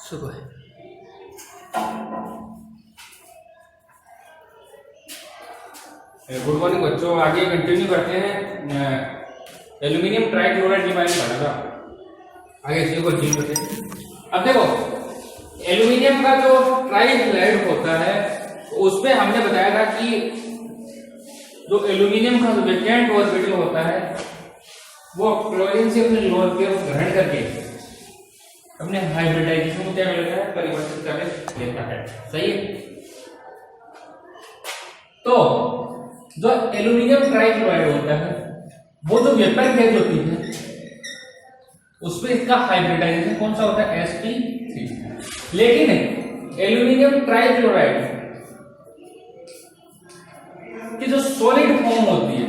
सुबह good morning बच्चों। आगे कंटिन्यू करते हैं। एल्यूमिनियम ट्राइक्लोराइड के बारे में पढ़ा था। आगे इसी को कंटिन्यू करते हैं। अब देखो एल्यूमिनियम का जो ट्राइक्लोराइड होता है उसमें हमने बताया था कि जो एल्यूमिनियम का जो वैकेंट ऑर्बिटल होता है वो क्लोरीन से अपने लोन पे ग्रहण करके अपने हाइब्रिडाइजेशन को क्या कर लेता है, परिवर्तित कर लेता है। सही है। तो जो एल्यूमिनियम ट्राइक्लोराइड होता है वो जो वेपर फेज होती है उसमें इसका हाइब्रिडाइजेशन कौन सा होता है, sp3। लेकिन एल्यूमिनियम ट्राइक्लोराइड की जो सॉलिड फॉर्म होती है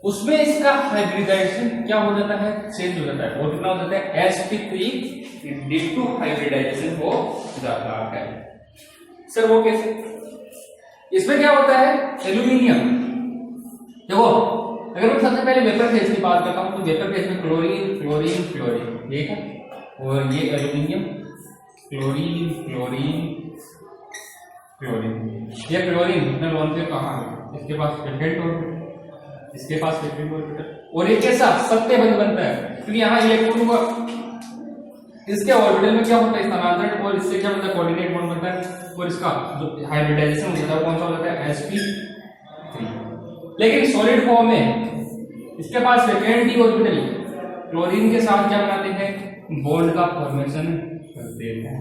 उसमें इसका हाइब्रिडाइजेशन क्या हो जाता है, चेंज हो जाता है। वो कितना हो जाता है, sp3d2 हाइब्रिडाइजेशन हो जाता है। सर वो कैसे? इसमें क्या होता है, एल्यूमिनियम देखो अगर मैं सबसे पहले वेपर फेज की बात करता हूं तो वेपर फेज में क्लोरीन क्लोरीन क्लोरीन ठीक है, और ये एल्यूमिनियम क्लोरीन क्लोरीन क्लोरीन। ये क्लोरीन अपने लोन पे कहां है, इसके पास वैकेंट ऑर्बिटल, इसके पास वैकेंट ऑर्बिटल, और एक कैसा सत्य बंध बनता है क्योंकि यहाँ इलेक्ट्रॉन को इसके ऑर्बिटल में क्या होता है, स्थानांतरण, और इससे क्या होता है, कोऑर्डिनेट बॉन्ड बनता है, और इसका जो हाइब्रिडाइजेशन होता है कौन सा होता है, sp3। लेकिन सॉलिड फॉर्म में इसके पास वैकेंट डी ऑर्बिटल क्लोरीन के साथ क्या बनाते हैं, बॉन्ड का फॉर्मेशन करते हैं,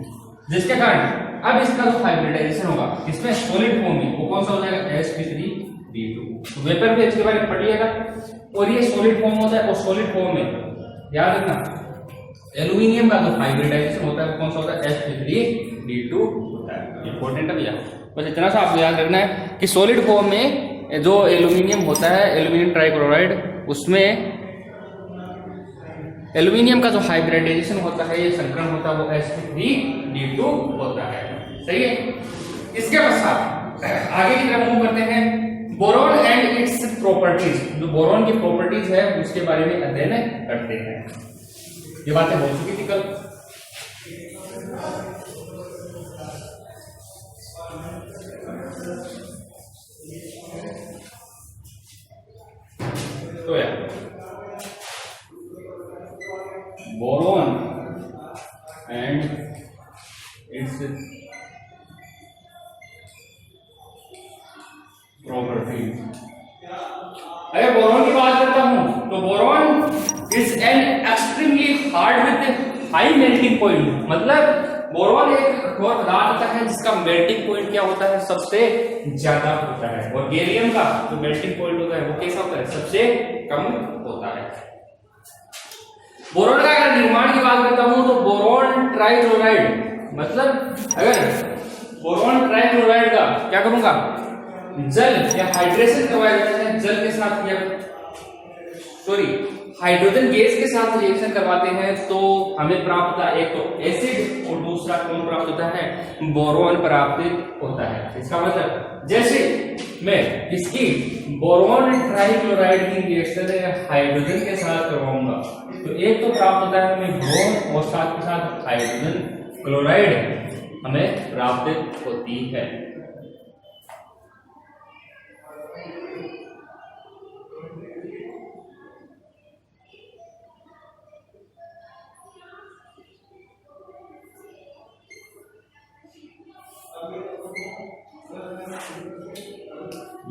जिसके कारण अब इसका जो हाइब्रिडाइजेशन होगा इसमें सॉलिड फॉर्म में वो कौन सा हो जाएगा, sp3d2। तो वेपर फेज के बारे में पढ़ लिएगा। और ये सॉलिड फॉर्म होता है, और सॉलिड फॉर्म में याद रखना एल्यूमिनियम का जो हाइब्रिडाइजेशन होता है वो कौन सा होता है, sp3d2 होता है। इंपॉर्टेंट है भैया, बस इतना सा आपको याद रखना है कि सॉलिड फॉर्म में जो एल्यूमिनियम होता है, एल्यूमिनियम ट्राइक्लोराइड, उसमें एल्यूमिनियम का जो हाइब्रिडाइजेशन होता है, ये संकरण होता है, वो sp3d2 होता है। सही है। इसके पश्चात आगे की तरफ मूव करते हैं। बोरॉन एंड इट्स प्रॉपर्टीज, जो बोरॉन की प्रॉपर्टीज है उसके बारे में अध्ययन करते हैं। ये बातें हो चुकी थी कल। तो यार बोरॉन एंड इट्स प्रॉपर्टीज। अगर बोरॉन की बात करता हूं तो boron is an extremely hard with high melting point. मतलब बोरॉन एक कठोर पदार्थ होता है जिसका मेल्टिंग पॉइंट क्या होता है, सबसे ज्यादा होता है। और गैलियम का जो मेल्टिंग पॉइंट होता है वो कैसा होता है, सबसे कम होता है। बोरॉन का अगर निर्माण की बात करता हूं तो बोरॉन ट्राइक्लोराइड, मतलब अगर बोरॉन ट्राइक्लोराइड का क्या करूंगा, जल या हाइड्रेशन करवाया जाता है, जल के साथ या हाइड्रोजन गैस के साथ रिएक्शन करवाते हैं तो हमें प्राप्त होता है एक तो एसिड और दूसरा कौन प्राप्त होता है, बोरॉन प्राप्त होता है। इसका मतलब जैसे मैं इसकी बोरॉन ट्राइक्लोराइड की रिएक्शन हाइड्रोजन के साथ करवाऊंगा तो एक तो प्राप्त होता है हमें बोरॉन, और साथ के साथ हाइड्रोजन क्लोराइड हमें प्राप्त होती है।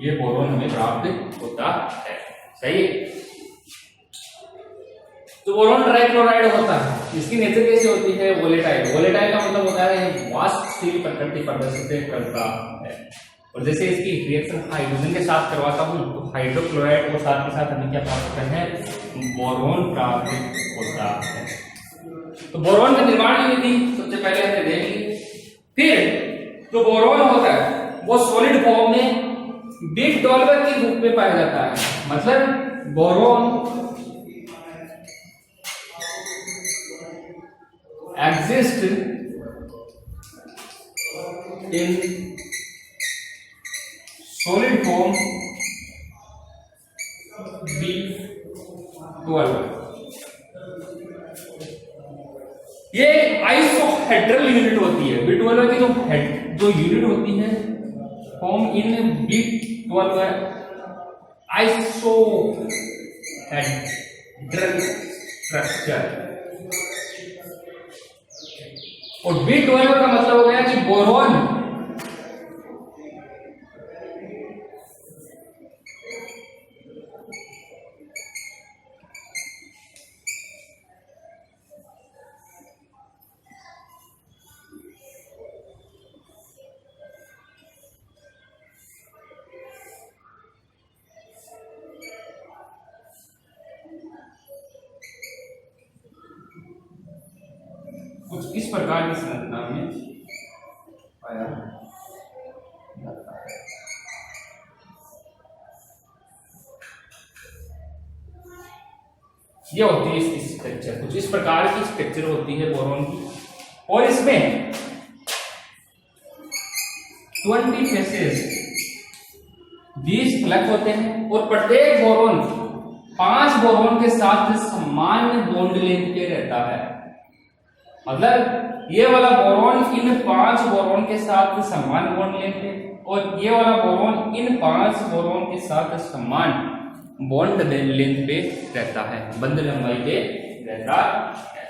ये बोरॉन हमें प्राप्त होता है। सही है। तो बोरॉन ट्राइक्लोराइड होता है, इसकी नेचर कैसे होती है, वोलेटाइल। वोलेटाइल का मतलब होता है वाष्पशील प्रकृति प्रदर्शित करता है। और जैसे इसकी रिएक्शन हाइड्रोजन के साथ करवाता हूं तो हाइड्रोक्लोराइड और साथ के साथ हमें क्या प्राप्त होता है, बोरॉन प्राप्त होता है। तो बोरॉन का निर्माण की विधि सबसे पहले हमने देख ली। फिर जो बोरॉन होता है वो सॉलिड फॉर्म में बिग डॉलर के रूप में पाया जाता है। मतलब boron exist in solid form B12। ये आइसोहेड्रल यूनिट होती है। B12 की जो यूनिट होती है फॉर्म इन B12 आइसोहेड्रल स्ट्रक्चर। और B12 का मतलब हो गया कि बोरॉन कुछ इस प्रकार की संरचना में पाया जाता है। यह होती है इसकी स्ट्रक्चर, कुछ इस प्रकार की स्ट्रक्चर होती है बोरॉन की। और इसमें 20 फेसेस 20 फ्लैग होते हैं और प्रत्येक बोरॉन 5 बोरॉन के साथ समान बॉन्ड लेंथ के रहता है। मतलब ये वाला बोरॉन इन 5 बोरॉन के साथ समान बॉन्ड लेंथ है और ये वाला बोरॉन इन 5 बोरॉन के साथ समान बॉन्ड लेंथ पे रहता है, बंध लंबाई पे रहता है।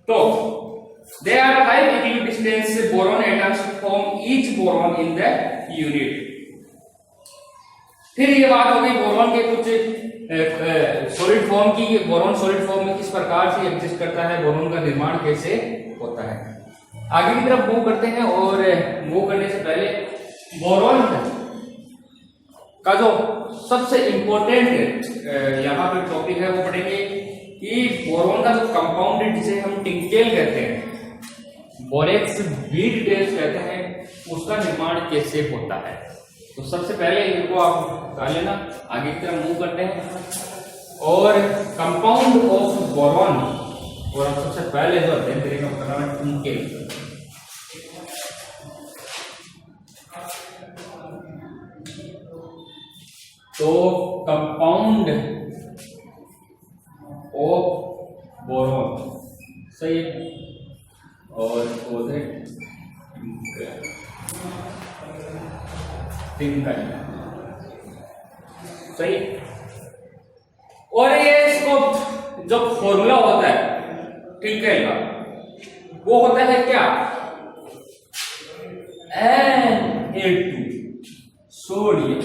तो they are high equidistance boron atoms from each boron in the unit. फिर ये बात हो गई बोरॉन के कुछ सॉलिड फॉर्म की। बोरॉन सॉलिड फॉर्म में किस प्रकार से एग्जिस्ट करता है, बोरॉन का निर्माण कैसे होता है। आगे की तरफ मूव करते हैं और मूव करने से पहले बोरॉन का जो सबसे इंपॉर्टेंट यहाँ पे टॉपिक है वो पढ़ेंगे कि बोरॉन का जो कंपाउंड है जिसे हम टिंकेल कहते हैं, बोरेक्स बी डिटेल्स कहते हैं, उसका निर्माण कैसे होता है। तो सबसे पहले इनको आप कर लेना। आगे की तरफ मूव करते हैं और कंपाउंड ऑफ बोरॉन और अब सबसे पहले जो अध्ययन करेंगे वो करना है टिंकेल। तो कंपाउंड ऑफ बोरॉन सही है और टिंकल सही। और ये इसको जो फॉर्मूला होता है टिंकल का वो होता है क्या, Na2 sodium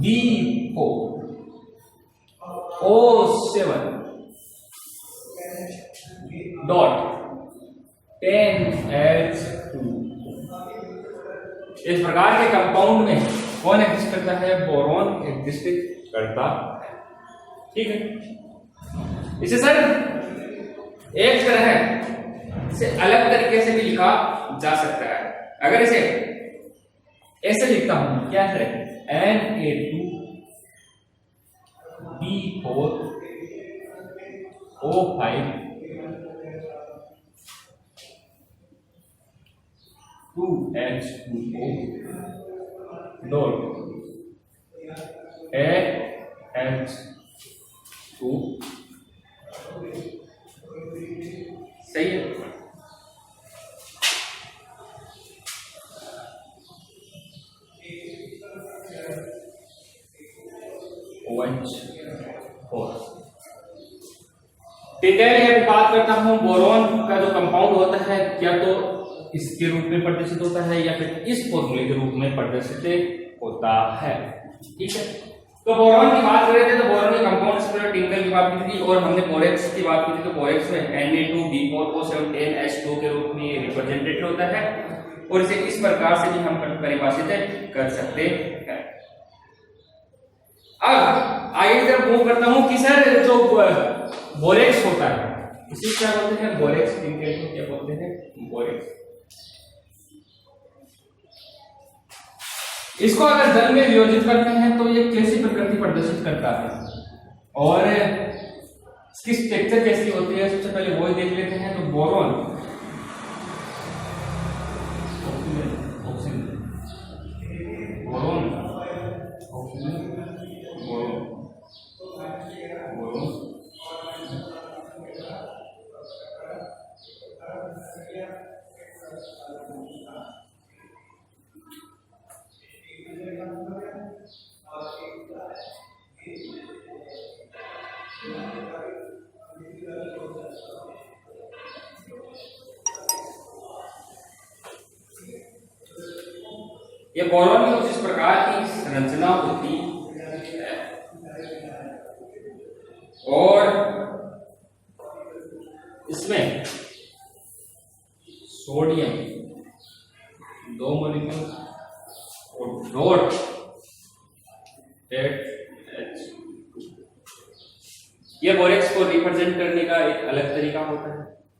B4 O7 dot 10H2। इस प्रकार के कंपाउंड में कौन एग्जिस्ट करता है, बोरॉन एग्जिस्ट करता है। ठीक है, इसे सर एक तरह से अलग तरीके से भी लिखा जा सकता है। अगर इसे ऐसे लिखता हूं, क्या है Na2 B4 O5 2H2O dot AH2 सही है। डिटेल में बात करता हूं, बोरॉन का जो कंपाउंड होता है क्या तो इसके रूप में प्रदर्शित होता है या फिर इस फॉर्मूले के रूप में प्रदर्शित होता है। ठीक है, तो बोरॉन की बात कर रहे थे तो बोरॉन के कंपाउंड से पहले टिंकल की बात की थी और हमने बोरेक्स की बात की थी। तो बोरेक्स में Na2B4O710H2 के रूप में रिप्रेजेंटेड होता है और इसे इस प्रकार से भी हम परिभाषित कर सकते हैं। अब आगे की तरफ मूव करता हूं कि सर जो बोरेक्स होता है इसे क्या बोलते हैं, बोरेक्स। टिंकल को क्या बोलते हैं, बोरेक्स। इसको अगर जल में वियोजित करते हैं तो ये कैसी प्रकृति प्रदर्शित करता है और इसकी स्ट्रक्चर कैसी होती है, सबसे पहले वो देख लेते हैं। तो बोरॉन ये बोरॉन की कुछ इस प्रकार की संरचना होती है और इसमें सोडियम 2 मॉलिक्यूल और डॉट H। ये बोरेक्स को रिप्रेजेंट करने का एक अलग तरीका होता है।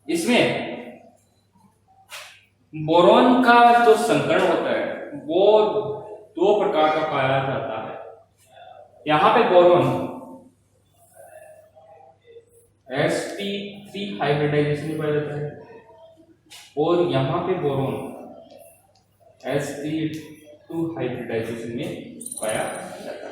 इसमें बोरॉन का जो संकरण होता है वो 2 प्रकार का पाया जाता है। यहां पे बोरॉन sp3 हाइब्रिडाइजेशन में पाया जाता है और यहां पे बोरॉन sp2 हाइब्रिडाइजेशन में पाया जाता है।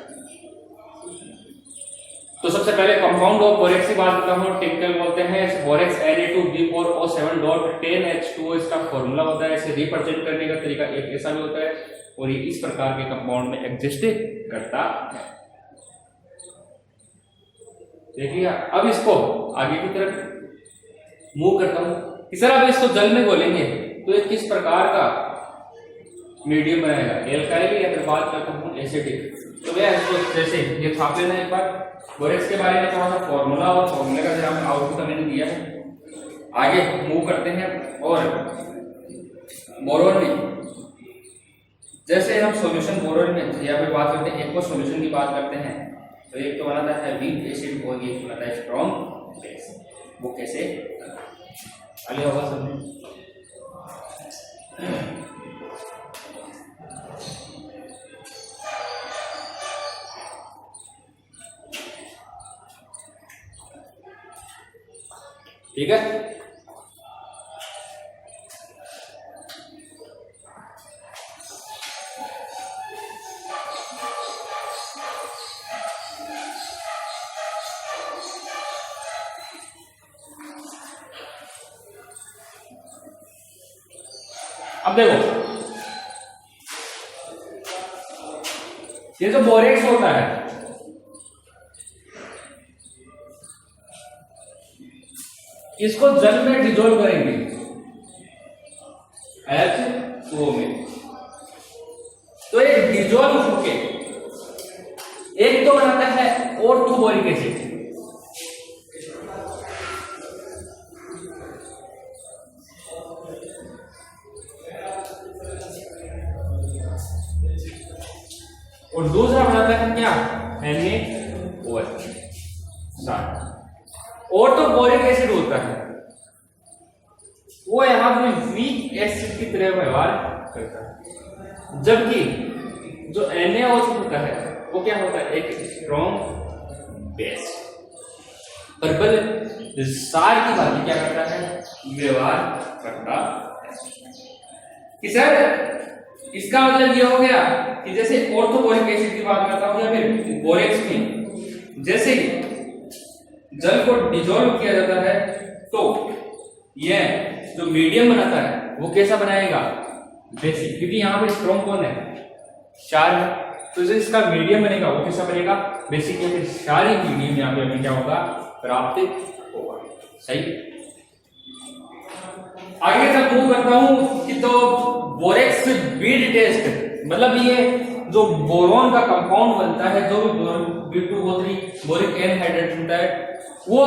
तो सबसे पहले कंपाउंड ऑफ बोरेक्स की बात करता हूं। टिपिकल बोलते हैं बोरेक्स Na2B4O7.10H2O इसका फॉर्मूला होता है। इसे रिप्रेजेंट करने का तरीका एक ऐसा भी होता है और ये इस प्रकार के कंपाउंड में एग्जिस्ट करता है। देखिए अब इसको आगे की तरफ मूव करता हूं। इस तरह अब इसको जल में घोलेंगे तो ये किस प्रकार का मीडियम बनाएगा, एल्काइल या फिर बात करता हूं एसिडिक। तो वह इसको जैसे ये छाप लेना एक बार। बोरेक्स के बारे में थोड़ा सा फॉर्मूला और फॉर्मूले का जरा आउटपुट मैंने दिया है। आगे मूव करते हैं और बोरोन में जैसे हम सॉल्यूशन बोरोन में या फिर बात करते हैं एक्वा सॉल्यूशन की बात करते हैं तो एक तो बनाता है वीक एसिड और एक बनाता है स्ट्रॉन्ग बेस। वो कैसे आगे होगा समझे। ठीक है, अब देखो ये जो बोरेक्स होता है इसको जल में डिजोल्व करेंगे H2O में तो ये डिजोल्व होके एक तो बनाता है O2 बोरिक एसिड। और दूसरा बनाता है क्या NaOH। और तो बोरिक एसिड होता है वो यहां पे वीक एसिड की तरह व्यवहार करता है, जबकि जो NaOH होता है वो क्या होता है एक स्ट्रॉन्ग बेस प्रबल सार की भांति क्या करता है व्यवहार करता है। सर इसका मतलब ये हो गया कि जैसे ऑर्थोबोरिक एसिड की बात करता हूं या फिर बोरेक्स में जैसे जल को डिजोल्व किया जाता है तो यह जो मीडियम बनाता है वो कैसा बनाएगा बेसिक, क्योंकि यहाँ पे स्ट्रॉन्ग कौन है 4 है तो जो इसका मीडियम बनेगा वो कैसा बनेगा बेसिक। या फिर सारी मीडियम यहाँ पे हमें क्या होगा प्राप्त होगा। सही, आगे तक मूव करता हूं कि तो बोरेक्स बीड टेस्ट मतलब ये जो बोरॉन का कंपाउंड बनता है जो भी B2O3 बोरिक एनहाइड्रेट होता है वो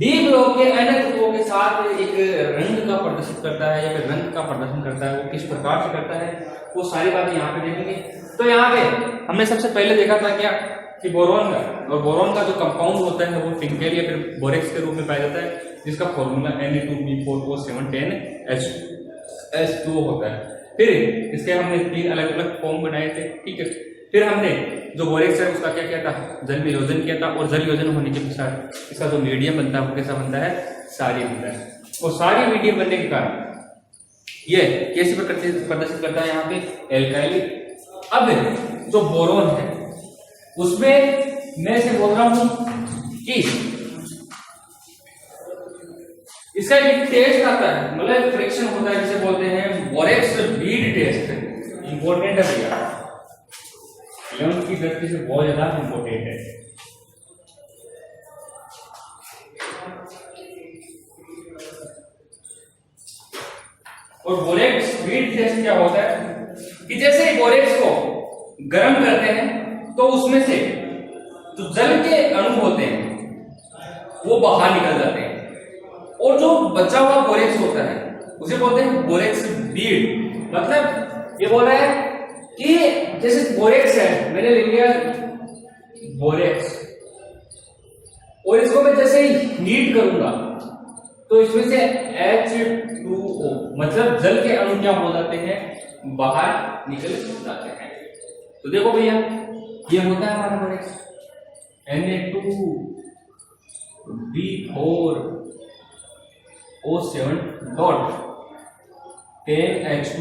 डी ब्लॉक के NH2O के साथ एक रंग का प्रदर्शित करता है या फिर रंग का प्रदर्शन करता है। वो किस प्रकार से करता है वो सारी बातें यहाँ पे देखेंगे। तो यहाँ पे हमने सबसे पहले देखा था क्या कि बोरॉन का और बोरॉन का जो कंपाउंड होता है वो टिंकेल या फिर बोरेक्स के रूप में पाया जाता है जिसका फॉर्मूला Na2B4O710H2O होता है। फिर इसके हमने 3 अलग अलग फॉर्म बनाए थे। ठीक है, फिर हमने जो बोरेक्स है उसका क्या किया था जल में योजन किया था और जल योजन होने के पश्चात इसका जो मीडियम बनता है वो कैसा बनता है सारी बनता है। और सारी मीडियम बनने के कारण ये कैसे प्रदर्शित करता है यहाँ पे एल्काइल। अब जो बोरोन है उसमें मैं से बोल रहा हूं कि इसका एक टेस्ट आता है मतलब फ्रिक्शन होता है जिसे बोलते हैं बोरेक्स बीड टेस्ट। इंपॉर्टेंट है भैया, 11th की दृष्टि से बहुत ज्यादा इंपॉर्टेंट है। और बोरेक्स बीड टेस्ट क्या होता है कि जैसे ही बोरेक्स को गर्म करते हैं तो उसमें से जो जल के अणु होते हैं वो बाहर निकल जाते हैं, और जो बचा हुआ बोरेक्स होता है उसे बोलते हैं बोरेक्स बीड। मतलब ये बोल रहा है कि जैसे बोरेक्स है, मैंने ले लिया बोरेक्स, और इसको मैं जैसे ही हीट करूंगा तो इसमें से H2O मतलब जल के अणु क्या हो जाते हैं, बाहर निकल जाते हैं। तो देखो भैया ये होता है हमारा बोरेक्स Na2B4O7 डॉट 10H2,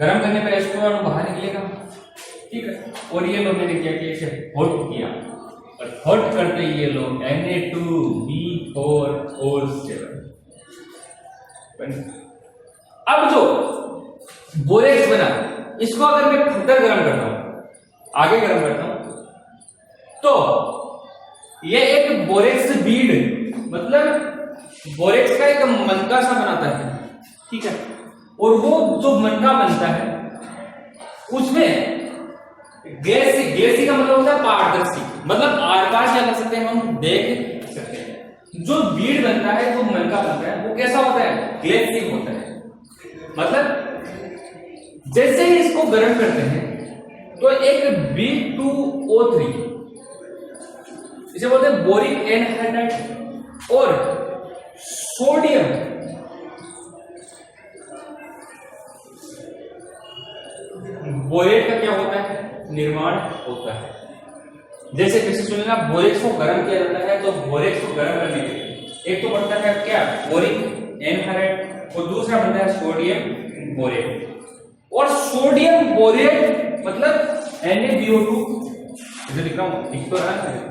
गरम करने पर H2 अणु बाहर निकलेगा, ठीक है। और ये लोग मैंने क्या किया, इसे हॉट किया, और हॉट करते ये लोग Na2B4O7। अब जो बोरेक्स बना इसको अगर मैं फर्दर गर्म करता हूं, आगे गर्म करता हूं, तो ये एक बोरेक्स बीड मतलब बोरेक्स का एक मनका सा बनाता है, ठीक है। और वो जो मनका बनता है उसमें गैसी का मतलब होता है पारदर्शी, मतलब आर पार क्या कर सकते हैं, हम देख सकते हैं। जो बीड बनता है, जो मनका बनता है, वो कैसा होता है, ग्लेसिक होता है। मतलब जैसे ही इसको गर्म करते हैं तो एक B2O3 इसे बोलते हैं बोरिक एनहाइड्राइड और सोडियम बोरेट का क्या होता है, निर्माण होता है। जैसे सुनिए आप, बोरेक्स को गर्म किया जाता है, तो बोरेक्स को गर्म करने के लिए एक तो बनता है क्या, बोरिक एनहाइड्राइड, और दूसरा बनता है सोडियम बोरेट। और सोडियम बोरेट मतलब NaBO2, इसे लिख रहा हूं, लिख तो रहा है,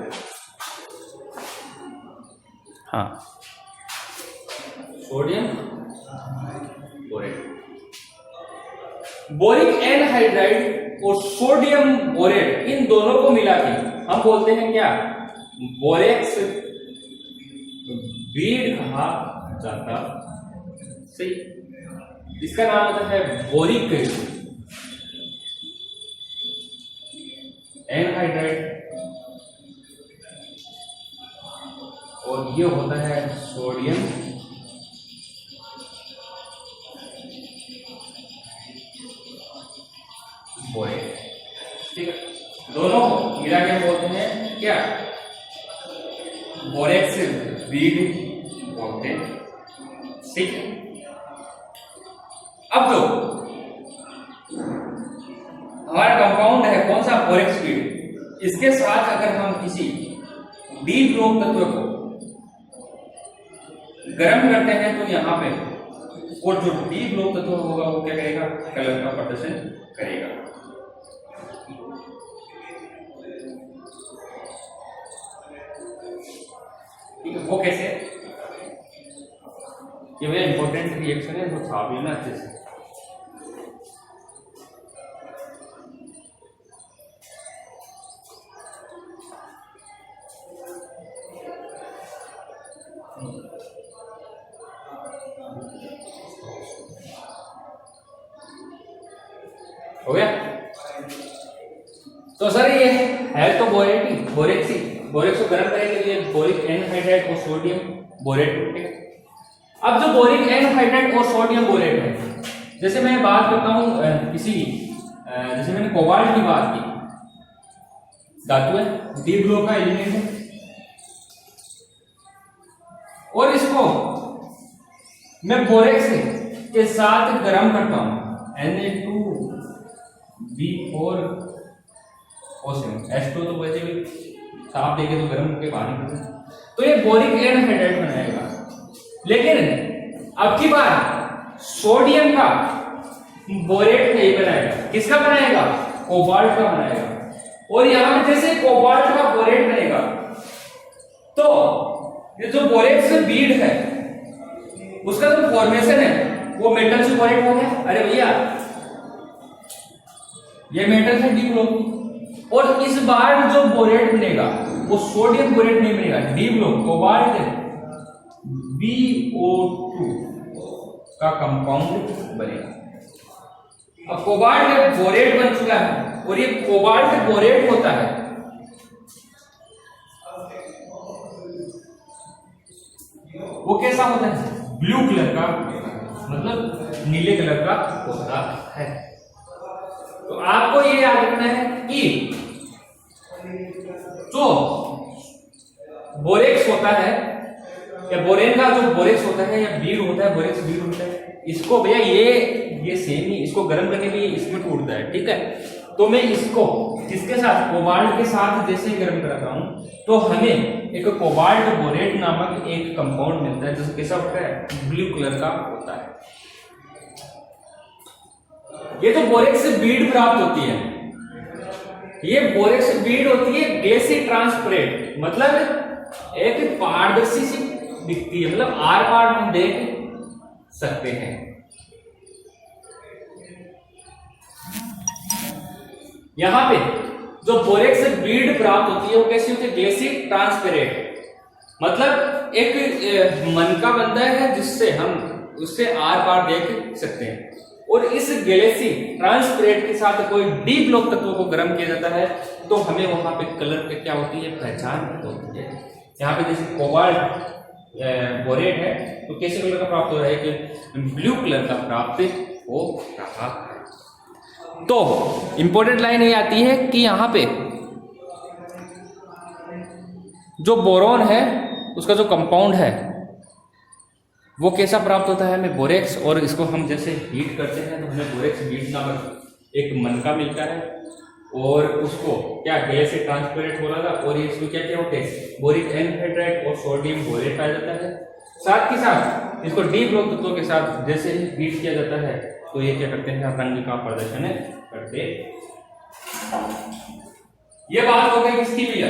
हाँ, सोडियम बोरेट। बोरिक एनहाइड्राइड और सोडियम बोरेट, इन दोनों को मिला के हम बोलते हैं क्या, बोरेक्स बीड कहा जाता, सही। इसका नाम होता है बोरिक एनहाइड्राइड, और ये होता है सोडियम बोरेट, ठीक है। दोनों मिला के बोलते हैं क्या, बोरेक्स बीड बोलते हैं, ठीक है। अब जो हमारा कंपाउंड है कौन सा, बोरेक्स बीड, इसके साथ अगर हम किसी डी ग्रुप तत्व को गर्म करते हैं तो यहां पे और जो डी ग्रुप तत्व होगा वो क्या करेगा, कलर का प्रदर्शन करेगा। ठीक है, वो कैसे, ये मेरा इंपॉर्टेंट रिएक्शन है, तो छाप लेना अच्छे से। हो गया। तो सर ये है तो बोरेट ही, बोरेक्स ही, बोरेक्स को गर्म करने के लिए बोरिक एनहाइड्राइड और सोडियम बोरेट, ठीक है। अब जो बोरिक एनहाइड्राइड और सोडियम बोरेट है, जैसे मैं बात करता हूं किसी, जैसे मैंने कोबाल्ट की बात की, धातु है, डी ग्रुप का एलिमेंट है, और इसको मैं बोरेक्स के साथ गर्म करता हूं, Na2B4O7, H2 तो वैसे भी साफ देखे तो गर्म होकर बाहर निकलता है, तो ये बोरिक एनहाइड्राइड बनाएगा। लेकिन अब की बार सोडियम का बोरेट नहीं बनाएगा, किसका बनाएगा, कोबाल्ट का बनाएगा। और यहां पे जैसे कोबाल्ट का बोरेट बनेगा तो ये जो बोरेक्स बीड है उसका जो फॉर्मेशन है वो मेटल से बोरेट हो गया। अरे भैया ये मेटल से डी ग्रुप, और इस बार जो बोरेट बनेगा वो सोडियम बोरेट नहीं बनेगा, डी ब्लॉक कोबाल्ट BO2 का कंपाउंड बनेगा। अब कोबाल्ट बोरेट बन चुका है और ये कोबाल्ट बोरेट होता है, वो कैसा होता है? ब्लू कलर का, मतलब नीले कलर का होता है। तो आपको ये याद रखना है कि जो बोरेक्स होता है या बोरेन का जो बोरेक्स होता है या बीड होता है, बोरेक्स बीड होता है, इसको भैया ये सेम ही, इसको गर्म करने पे इसमें टूटता है, ठीक है। तो मैं इसको किसके साथ, कोबाल्ट के साथ जैसे ही गर्म कराता हूं तो हमें एक कोबाल्ट बोरेट नामक एक कंपाउंड मिलता है, जो कैसा होता है? ब्लू कलर का होता है। ये तो बोरेक्स से बीड प्राप्त होती है, ये बोरेक्स बीड होती है ग्लेसी ट्रांसपेरेंट, मतलब एक पारदर्शी सी दिखती है, मतलब आर पार हम देख सकते हैं। यहां पे जो बोरेक्स से बीड प्राप्त होती है वो कैसी होती है? ग्लेसी ट्रांसपेरेंट, मतलब एक मनका बनता है जिससे हम उससे आर पार देख सकते हैं। और इस ग्लेसी ट्रांसपेरेंट के साथ कोई डी ब्लॉक तत्वों को गर्म किया जाता है तो हमें वहां पे कलर पे क्या होती है? पहचान होती है। यहाँ पे जैसे कोबाल्ट बोरेट है तो कैसे कलर का प्राप्त हो रहा है? कि ब्लू कलर का प्राप्त हो रहा है। तो इंपॉर्टेंट लाइन ये आती है कि यहाँ पे जो बोरॉन है उसका जो कंपाउंड है वो कैसा प्राप्त होता है? हमें बोरेक्स, और इसको हम जैसे हीट करते हैं तो हमें बोरेक्स बीड नामक एक मनका मिलता है और उसको क्या गैस से ट्रांसपेरेंट हो रहा था, और ये इसमें क्या क्या होते हैं? बोरिक एनहाइड्राइड और सोडियम बोरेट पाया जाता है। साथ ही साथ इसको डी ब्लॉक तत्वों के साथ जैसे ही हीट किया जाता है तो ये क्या करते हैं? रंग का प्रदर्शन करते। ये बात हो गई किसकी भैया?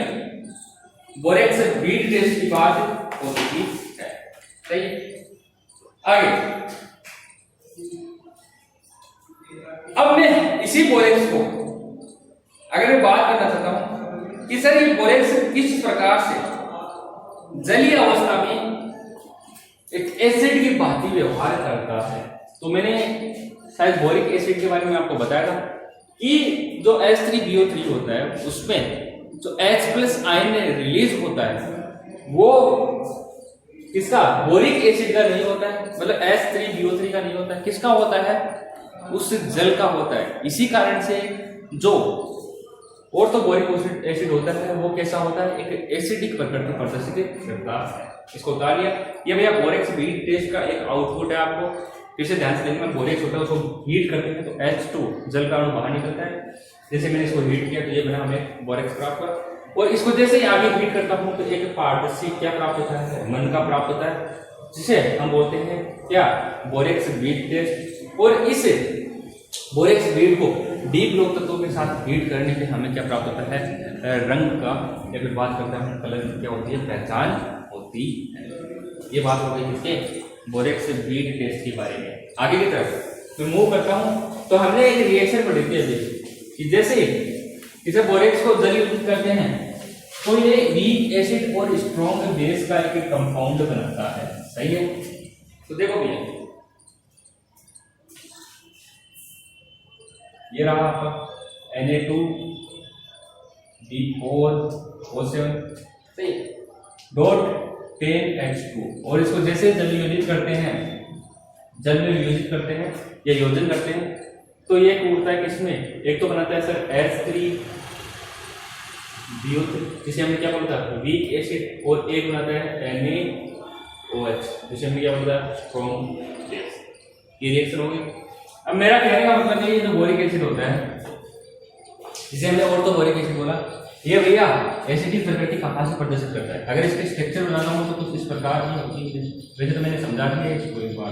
बोरेक्स बीड टेस्ट की बात होती है, सही। आगे अब मैं इसी बोरेक्स को अगर मैं बात करना चाहता हूं कि सर ये बोरेक्स किस प्रकार से जलीय अवस्था में एक एसिड की भांति व्यवहार करता है, तो मैंने शायद बोरिक एसिड के बारे में आपको बताया था कि जो H3BO3 होता है उसमें जो H+ आयन रिलीज होता है वो किसका? बोरिक एसिड का नहीं होता है, मतलब H3BO3 का नहीं होता है, किसका होता है? उस जल का होता है। इसी कारण से जो और तो बोरिक एसिड होता है वो कैसा होता है? एक एसिडिक प्रकृति प्रदर्शित करता है। इसको उतार लिया। ये भैया बोरेक्स बीड टेस्ट का एक आउटपुट है, आपको फिर से ध्यान से देखना। बोरेक्स होता है उसको हीट करते हैं तो H2 जल का अणु बाहर निकलता है। जैसे मैंने इसको हीट किया तो ये बना हमें बोरेक्स प्राप्त हुआ, और इसको जैसे ही आगे हीट करता हूं तो एक पारदर्शी क्या प्राप्त होता है? मन का प्राप्त होता है, जिसे हम बोलते हैं क्या? Borax bead test. और इस बोरेक्स बीड को डी ब्लॉक तत्वों के साथ हीट करने पे हमें क्या प्राप्त होता है? रंग का, या फिर बात करते हैं कलर की क्या होती है? पहचान होती है। ये बात हो गई इसके बोरेक्स बीड टेस्ट के बारे में। आगे की तरफ मैं मूव करता हूं तो हमने एक रिएक्शन पढ़ी थी अभी कि जैसे इसे बोरेक्स को जलीय करते हैं तो ये वीक एसिड और स्ट्रॉन्ग बेस का एक कंपाउंड बनाता है, सही है। तो देखो भैया ये रहा आपका Na2B4O7 सही डॉट 10H2, और इसको जैसे जल वियोजित करते हैं, जल में वियोजित करते हैं या योजन करते हैं तो ये उड़ता है किसमें? एक तो बनाता है सर H3BO3 जिसे हमने क्या बोलता है? वीक एसिड, और एक बनाता है NaOH जिसे हमने क्या बोलता है? Strong base. ये रिएक्शन हो गई। अब मेरा कहने का मतलब ये जो बोरिक एसिड होता है जिसे हमने और तो बोरिक एसिड बोला, ये भैया एसिडिक प्रकृति कहाँ से प्रदर्शित करता है? अगर इसके स्ट्रक्चर बनाना हो तो कुछ इस प्रकार की होती है। वैसे तो मैंने समझा दिया इसको एक बार,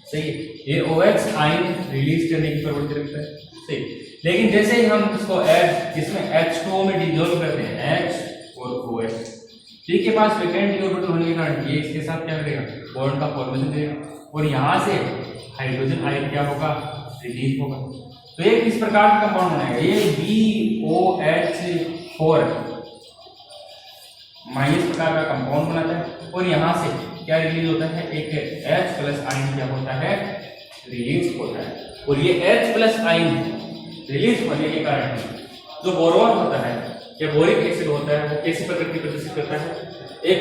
सही। ये OH आयन रिलीज करने की प्रवृत्ति रखता है, सही। लेकिन जैसे ही हम इसको इसमें H2O में डिसॉल्व करते हैं, H और OH, ठीक के पास वैकेंट ऑर्बिटल होने के कारण ये इसके साथ क्या करेगा? बॉन्ड का फॉर्मेशन करेगा, और यहाँ से हाइड्रोजन आयन क्या होगा? रिलीज होगा। तो ये किस प्रकार का कंपाउंड बनाएगा? ये BOH4 माइनस प्रकार का कंपाउंड बनाता है और यहाँ से क्या रिलीज होता है, एक H प्लस आयन क्या होता है, रिलीज होता है। और ये H प्लस आयन रिलीज होने के कारण जो बोरोन होता है या बोरिक एसिड होता है वो कैसी प्रकृति प्रदर्शित करता है, एक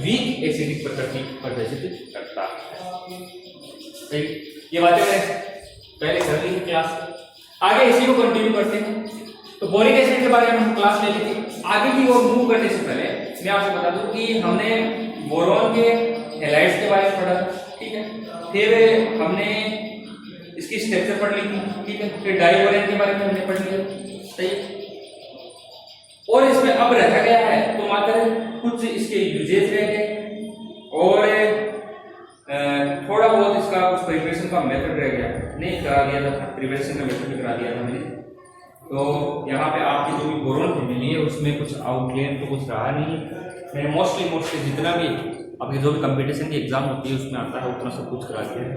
वीक एसिडिक प्रकृति प्रदर्शित करता है। सही, ये बातें मैंने पहले कर ली क्लास, आगे इसी को कंटिन्यू करते हैं। तो बोरिक एसिड के बारे में हम क्लास ले ली थी। आगे की ओर मूव करने से पहले मैं आपको बता दूं कि हमने बोरोन के हैलाइड्स के बारे में पढ़ा, ठीक है, फिर हमने इसकी स्ट्रक्चर पढ़ ली थी, ठीक है, फिर डाइबोरेन के बारे में हमने पढ़ लिया, सही। और इसमें अब रह गया है तो मात्र कुछ इसके यूजेस रह गए और थोड़ा बहुत इसका कुछ प्रिपरेशन का मेथड रह गया, नहीं करा दिया था, प्रिपरेशन का मेथड भी करा दिया था मैंने। तो यहाँ पे आपकी जो भी बोरोन फैमिली है उसमें कुछ आउटलाइन तो कुछ रहा नहीं है। मैंने मोस्टली जितना भी आपकी जो भी कंपटीशन की एग्जाम होती है उसमें आता है उतना सब कुछ करा दिया है।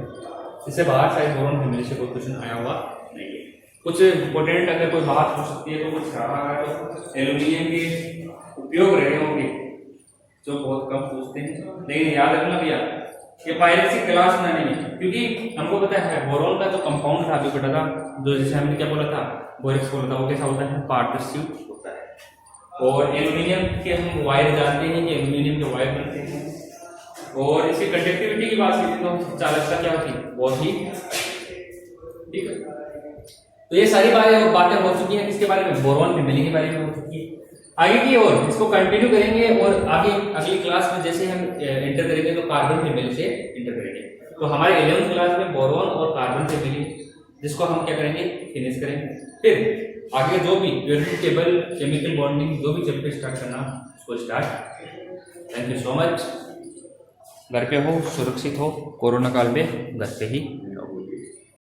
इससे बाहर शायद बोरोन फैमिली से कोई क्वेश्चन आया हुआ नहीं है। कुछ इंपॉर्टेंट अगर कोई बात हो सकती है तो कुछ रहा है तो एल्यूमिनियम के उपयोग रहे होंगे जो बहुत कम पूछते हैं, लेकिन याद रखना भैया ये पायरेक्सिक ग्लास बनाने में, क्योंकि हमको पता है बोरोन का जो कंपाउंड था अभी पता था, जो जैसे हमने क्या बोला था, बोरेक्स बोला था, वो कैसा होता है, पारदर्शी होता है। और एल्यूमिनियम के हम वायर जानते हैं कि एल्यूमिनियम के वायर बनते हैं। और इसकी कंडक्टिविटी की बात करें तो चालकता क्या होती है, बहुत ही, ठीक है। तो ये सारी बातें हो चुकी हैं किसके बारे में, बोरोन फैमिली के बारे में हो चुकी है। आगे की ओर इसको कंटिन्यू करेंगे और आगे अगली क्लास में जैसे हम एंटर करेंगे तो कार्बन फैमिली से एंटर करेंगे। तो हमारे 11th क्लास में बोरोन और कार्बन फैमिली जिसको हम क्या करेंगे, फिनिश करेंगे। फिर आगे जो भी पीरियोडिक टेबल, केमिकल बॉन्डिंग, जो भी चैप्टर स्टार्ट करना उसको start. Thank you so much. घर पे हो, सुरक्षित हो, कोरोना काल में घर पे ही